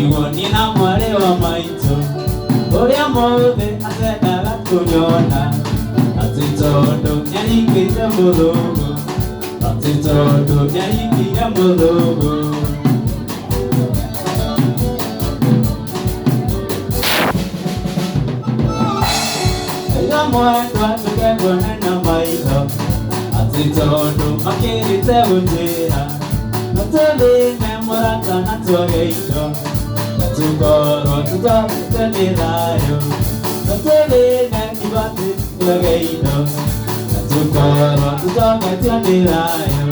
Niguo nina mwari wa maitu uria mothe acendaga kunyona ati tondu niarikite muthungu ati tondu niarikire muthungu Ega mwendwa tukegona na maitho ati tondu makirite unjira Natulime murata natugeito Natukorwo tutogete ni thayo Natulime ibati tugeito Natukorwo tutogete ni thayo